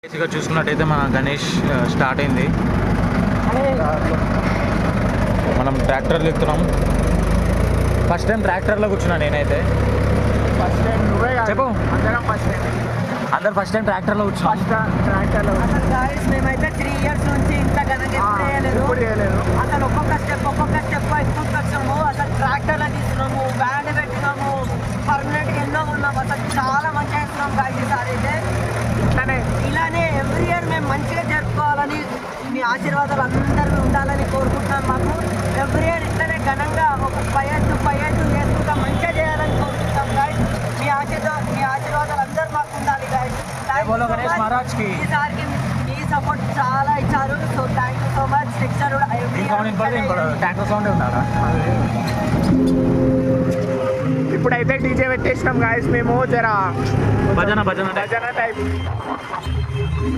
బేసిక్గా చూసుకున్నట్టయితే మన గణేష్ స్టార్ట్ అయింది. మనం ట్రాక్టర్లు ఎక్కుతున్నాం. ఫస్ట్ టైం ట్రాక్టర్లో కూర్చున్నా నేనైతే. ఫస్ట్ టైం నువ్వే చెప్పు. అందరం ఫస్ట్ టైం ట్రాక్టర్లో కూర్చున్నాం. ట్రాక్టర్లో మేమైతే 3 years నుంచి ఇంత ఘనంగా ఎప్పుడు చేయలేదు. అసలు ఒక్కొక్క స్టెప్ ఎక్కువ వచ్చాము. అసలు ట్రాక్టర్లో తీసుకున్నాము, బ్యాండ్ పెట్టినాము, పర్మనెంట్గా ఎన్నో ఉన్నాము. అసలు చాలా మంచిగా వేస్తున్నాం గాయస్. ఈసారి అయితే ఇలానే ఎవ్రీ ఇయర్ మేము మంచిగా జరుపుకోవాలని, మీ ఆశీర్వాదాలు అందరూ ఉండాలని కోరుకుంటున్నాం. మాకు ఎవ్రీ ఇయర్ ఇట్లనే ఘనంగా ఒక 5 years చేసుకుంటా మంచిగా చేయాలని కోరుకుంటున్నాం గాయస్. మీ ఆశీర్వాదాలు అందరూ మాకు ఉండాలి గాయస్. ఈసారికి మీ సపోర్ట్ చాలా ఇచ్చారు. So thank you so much. Next year కూడా ట్రాక్టర్ సౌండ్ ఉండాలా? ఇప్పుడైతే డీజే పెట్టేసినాం గాయస్. మేము జర భజన టైప్